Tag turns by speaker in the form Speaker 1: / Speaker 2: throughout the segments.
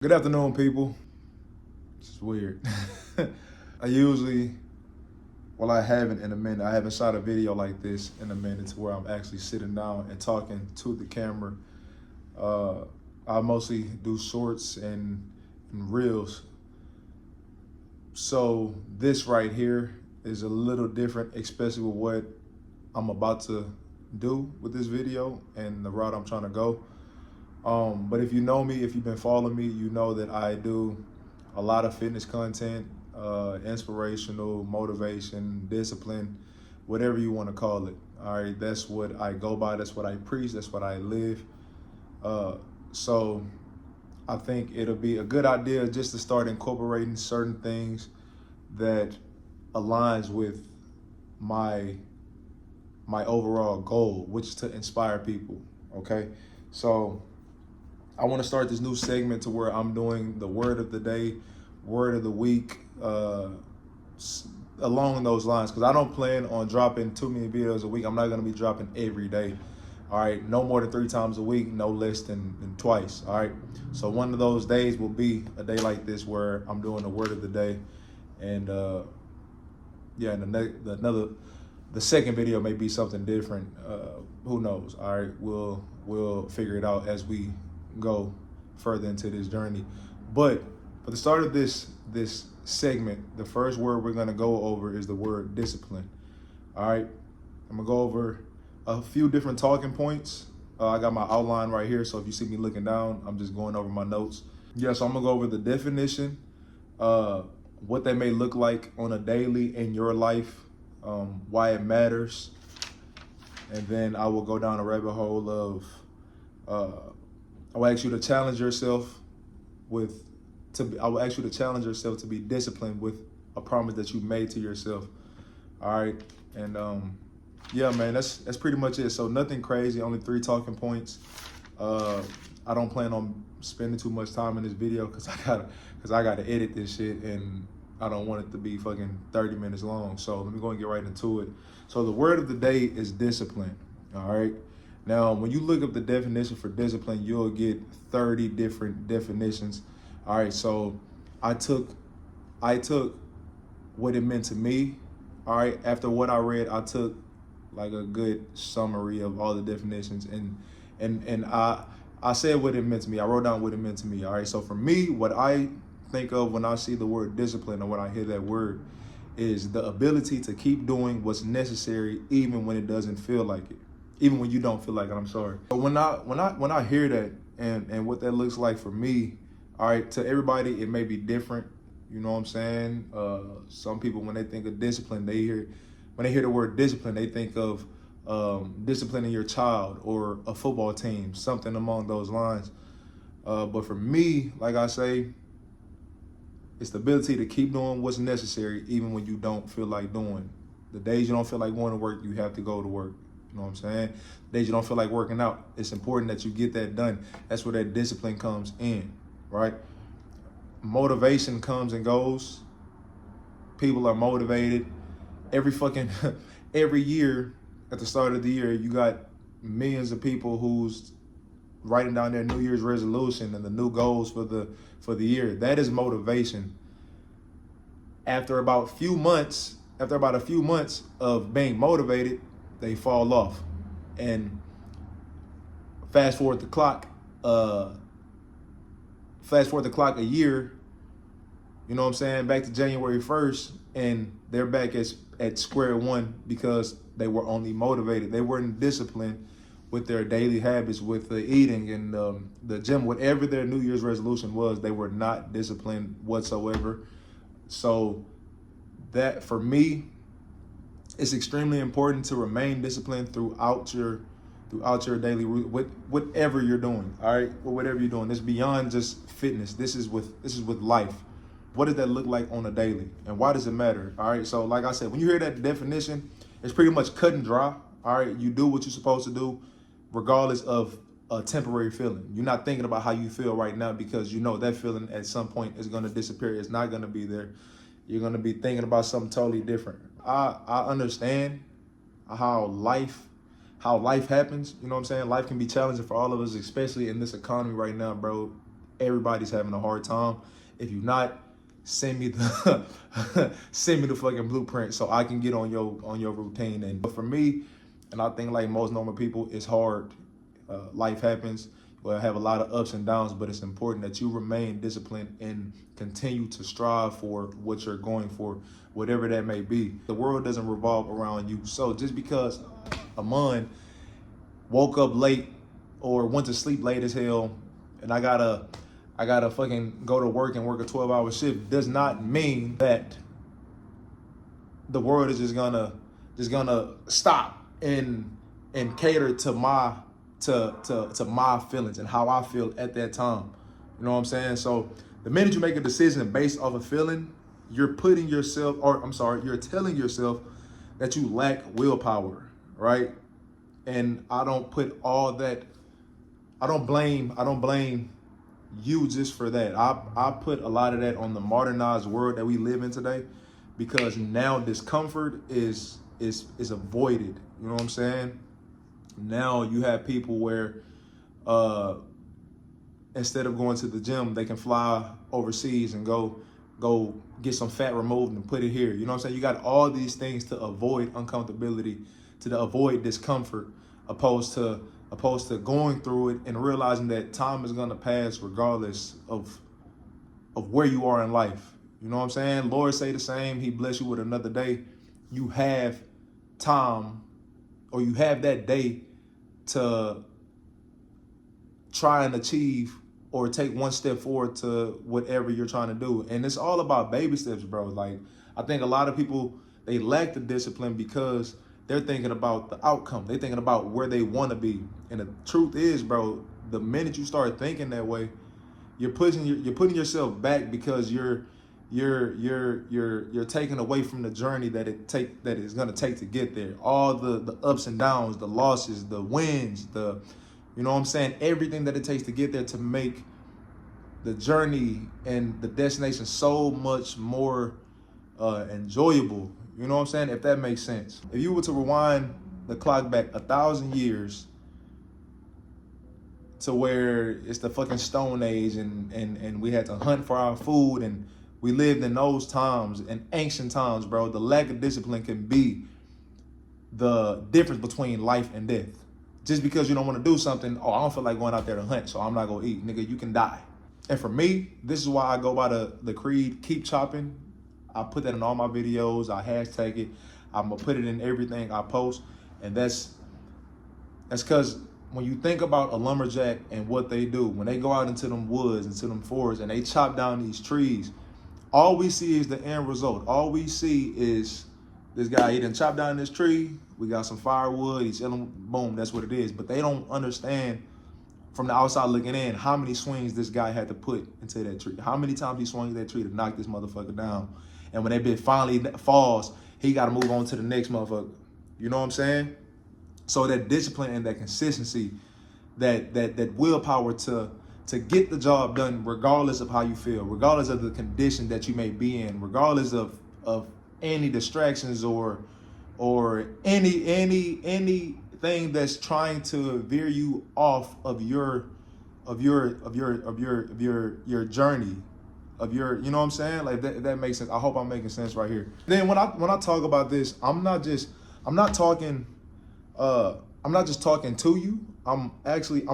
Speaker 1: Good afternoon, people. It's weird. I usually, well, I haven't in a minute. I haven't shot a video like this in a minute to where I'm actually sitting down and talking to the camera. Uh, I mostly do shorts and reels. So this right here is a little different, especially with what I'm about to do with this video and the route I'm trying to go. But if you know me, if you've been following me, you know that I do a lot of fitness content, inspirational, motivation, discipline, whatever you want to call it. All right, that's what I go by. That's what I preach. That's what I live. So I think it'll be a good idea just to start incorporating certain things that aligns with my my overall goal, which is to inspire people. Okay, so I want to start this new segment to where I'm doing the word of the day, word of the week, along those lines. Because I don't plan on dropping too many videos a week. I'm not going to be dropping every day. All right, no more than 3 times a week, no less than twice. All right, so one of those days will be a day like this where I'm doing the word of the day, and yeah, and the second video may be something different. Who knows? All right, we'll figure it out as we go further into this journey. But for the start of this segment, the first word we're gonna go over is the word discipline. All right, I'm gonna go over a few different talking points. I got my outline right here, so if you see me looking down, I'm just going over my notes. Yeah, so I'm gonna go over the definition, what they may look like on a daily in your life, why it matters, and then I will go down a rabbit hole of I will ask you to challenge yourself I will ask you to challenge yourself to be disciplined with a promise that you made to yourself. All right. And yeah, man, that's pretty much it. So nothing crazy, only 3 talking points. I don't plan on spending too much time in this video because I gotta edit this shit, and I don't want it to be fucking 30 minutes long. So let me go and get right into it. So the word of the day is discipline. All right. Now, when you look up the definition for discipline, you'll get 30 different definitions. All right, so I took what it meant to me. All right, after what I read, I took like a good summary of all the definitions, and I said what it meant to me. I wrote down what it meant to me. All right, so for me, what I think of when I see the word discipline or when I hear that word is the ability to keep doing what's necessary even when it doesn't feel like it. Even when you don't feel like it, I'm sorry. But when I hear that and what that looks like for me, all right, to everybody it may be different. You know what I'm saying? Some people when they think of discipline, when they hear the word discipline, they think of disciplining your child or a football team, something along those lines. But for me, like I say, it's the ability to keep doing what's necessary even when you don't feel like doing. The days you don't feel like going to work, you have to go to work. You know what I'm saying? The days you don't feel like working out, it's important that you get that done. That's where that discipline comes in, right? Motivation comes and goes. People are motivated. Every year at the start of the year, you got millions of people who's writing down their New Year's resolution and the new goals for the year. That is motivation. After about a few months of being motivated, they fall off. And fast forward the clock a year, you know what I'm saying, back to January 1st, and they're back at square one because they were only motivated. They weren't disciplined with their daily habits, with the eating and the gym, whatever their New Year's resolution was, they were not disciplined whatsoever. So that, for me, it's extremely important to remain disciplined throughout your daily with whatever you're doing. All right, well, whatever you're doing, it's beyond just fitness. This is with life. What does that look like on a daily, and why does it matter? All right, so like I said, when you hear that definition, it's pretty much cut and dry. All right, you do what you're supposed to do, regardless of a temporary feeling. You're not thinking about how you feel right now because you know that feeling at some point is going to disappear. It's not going to be there. You're going to be thinking about something totally different. I understand how life happens. You know what I'm saying? Life can be challenging for all of us, especially in this economy right now, bro. Everybody's having a hard time. If you're not, send me the send me the fucking blueprint so I can get on your routine. And for me, and I think like most normal people, it's hard. Life happens. We'll have a lot of ups and downs, but it's important that you remain disciplined and continue to strive for what you're going for, whatever that may be. The world doesn't revolve around you. So just because Amon woke up late or went to sleep late as hell, and I gotta fucking go to work and work a 12-hour shift, does not mean that the world is just gonna stop and cater to my my feelings and how I feel at that time. You know what I'm saying? So the minute you make a decision based off a feeling, you're telling yourself that you lack willpower, right? And I don't blame you just for that. I put a lot of that on the modernized world that we live in today, because now discomfort is avoided. You know what I'm saying? Now you have people where instead of going to the gym, they can fly overseas and go get some fat removed and put it here. You know what I'm saying? You got all these things to avoid uncomfortability, to avoid discomfort, opposed to going through it and realizing that time is gonna pass regardless of where you are in life. You know what I'm saying? Lord say the same. He bless you with another day. You have time, or you have that day to try and achieve or take one step forward to whatever you're trying to do. And it's all about baby steps, bro. Like, I think a lot of people, they lack the discipline because they're thinking about the outcome. They're thinking about where they want to be. And the truth is, bro, the minute you start thinking that way, you're putting yourself back, because you're taking away from the journey that it's gonna take to get there. All the ups and downs, the losses, the wins, you know what I'm saying, everything that it takes to get there, to make the journey and the destination so much more enjoyable. You know what I'm saying? If that makes sense. If you were to rewind the clock back 1,000 years to where it's the fucking Stone Age, and we had to hunt for our food, and we lived in those times, in ancient times, bro, the lack of discipline can be the difference between life and death. Just because you don't want to do something, oh, I don't feel like going out there to hunt, so I'm not gonna eat. Nigga, you can die. And for me, this is why I go by the creed, keep chopping. I put that in all my videos. I hashtag it. I'm gonna put it in everything I post. And that's because when you think about a lumberjack and what they do, when they go out into them woods, into them forests, and they chop down these trees, all we see is the end result. All we see is this guy, he done chopped down this tree. We got some firewood. He's chilling, boom, that's what it is. But they don't understand from the outside looking in how many swings this guy had to put into that tree. How many times he swung that tree to knock this motherfucker down. And when that bit finally falls, he got to move on to the next motherfucker. You know what I'm saying? So that discipline and that consistency, that willpower to get the job done, regardless of how you feel, regardless of the condition that you may be in, regardless of any distractions or anything that's trying to veer you off of your journey, of your, you know what I'm saying? Like that makes sense. I hope I'm making sense right here. Then when I talk about this, I'm not just talking to you. I'm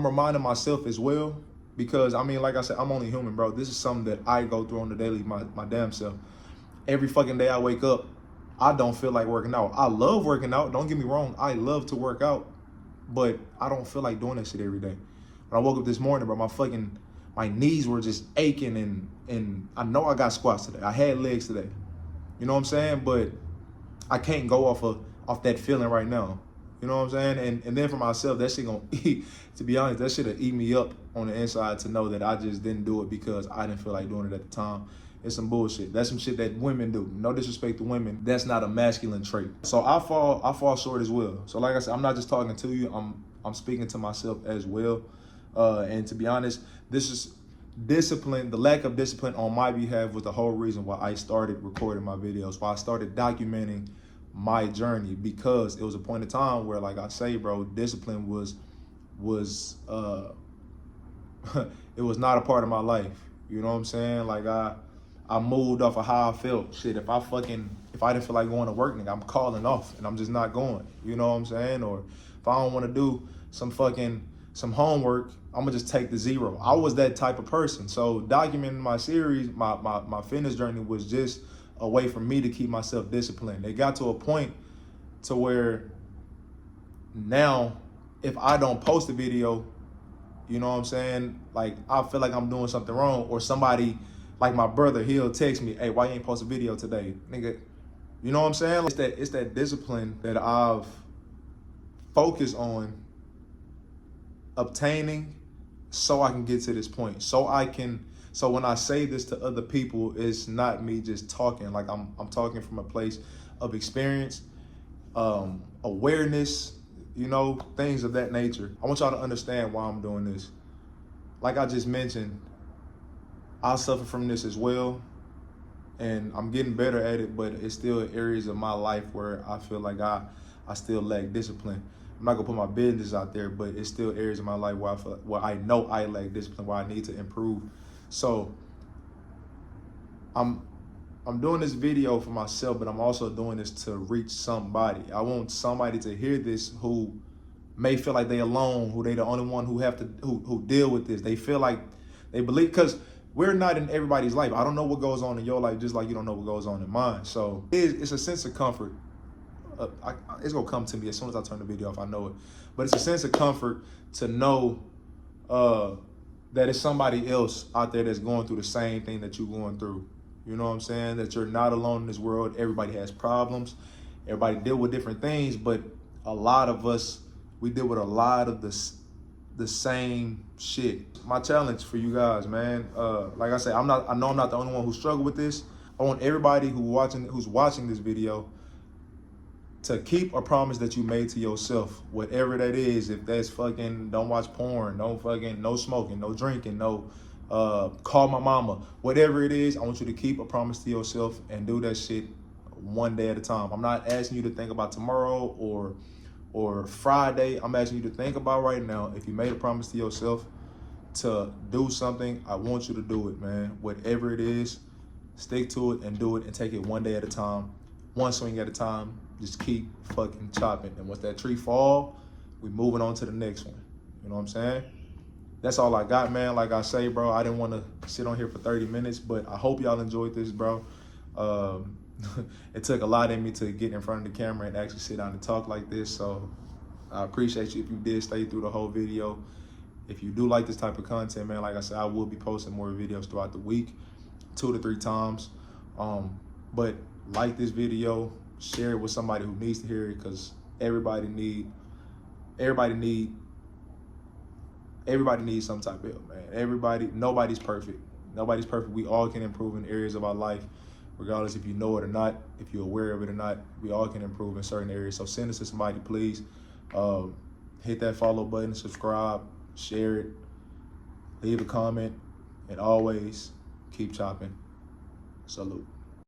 Speaker 1: reminding myself as well, because I mean, like I said, I'm only human, bro. This is something that I go through on the daily, my damn self. Every fucking day I wake up, I don't feel like working out. I love working out. Don't get me wrong. I love to work out, but I don't feel like doing that shit every day. When I woke up this morning, bro, my knees were just aching, and I know I got squats today. I had legs today. You know what I'm saying? But I can't go off that feeling right now. You know what I'm saying? And then for myself, that shit gonna eat, to be honest, that shit will eat me up on the inside, to know that I just didn't do it because I didn't feel like doing it at the time. It's some bullshit. That's some shit that women do. No disrespect to women. That's not a masculine trait. So I fall short as well. So like I said, I'm not just talking to you. I'm speaking to myself as well. And to be honest, this is discipline. The lack of discipline on my behalf was the whole reason why I started recording my videos, why I started documenting my journey, because it was a point in time where, like I say, bro, discipline was it was not a part of my life. You know what I'm saying? Like I moved off of how I felt. Shit, if I didn't feel like going to work, nigga, I'm calling off and I'm just not going. You know what I'm saying? Or if I don't want to do some homework, I'm gonna just take the 0. I was that type of person. So documenting my series, my fitness journey was just a way for me to keep myself disciplined. It got to a point to where now if I don't post a video, you know what I'm saying? Like I feel like I'm doing something wrong, or somebody like my brother, he'll text me, "Hey, why you ain't post a video today?" Nigga, you know what I'm saying? It's that discipline that I've focused on obtaining so I can get to this point. So when I say this to other people, it's not me just talking. Like I'm talking from a place of experience, awareness, you know, things of that nature. I want y'all to understand why I'm doing this. Like I just mentioned, I suffer from this as well, and I'm getting better at it, but it's still areas of my life where I feel like I still lack discipline. I'm not gonna put my business out there, but it's still areas of my life where I know I lack discipline, where I need to improve. So I'm doing this video for myself, but I'm also doing this to reach somebody. I want somebody to hear this who may feel like they alone, who they the only one who deal with this. They feel like they believe, because we're not in everybody's life. I don't know what goes on in your life, just like you don't know what goes on in mine. So it's a sense of comfort. It's gonna come to me as soon as I turn the video off. I know it, but it's a sense of comfort to know that it's somebody else out there that's going through the same thing that you're going through. You know what I'm saying? That you're not alone in this world. Everybody has problems. Everybody deal with different things, but a lot of us, we deal with a lot of the same shit. My challenge for you guys, man, like I said, I know I'm not the only one who struggled with this. I want everybody who's watching this video to keep a promise that you made to yourself, whatever that is. If that's fucking don't watch porn, no smoking, no drinking, no call my mama, whatever it is, I want you to keep a promise to yourself and do that shit one day at a time. I'm not asking you to think about tomorrow or Friday. I'm asking you to think about right now. If you made a promise to yourself to do something, I want you to do it, man. Whatever it is, stick to it and do it, and take it one day at a time, one swing at a time. Just keep fucking chopping. And once that tree fall, we moving on to the next one. You know what I'm saying? That's all I got, man. Like I say, bro, I didn't want to sit on here for 30 minutes, but I hope y'all enjoyed this, bro. It took a lot in me to get in front of the camera and actually sit down and talk like this. So I appreciate you if you did stay through the whole video. If you do like this type of content, man, like I said, I will be posting more videos throughout the week, 2 to 3 times. But like this video, share it with somebody who needs to hear it, because everybody needs some type of help, man. Nobody's perfect. Nobody's perfect. We all can improve in areas of our life, regardless if you know it or not, if you're aware of it or not. We all can improve in certain areas. So send this to somebody, please. Hit that follow button, subscribe, share it, leave a comment, and always keep chopping. Salute.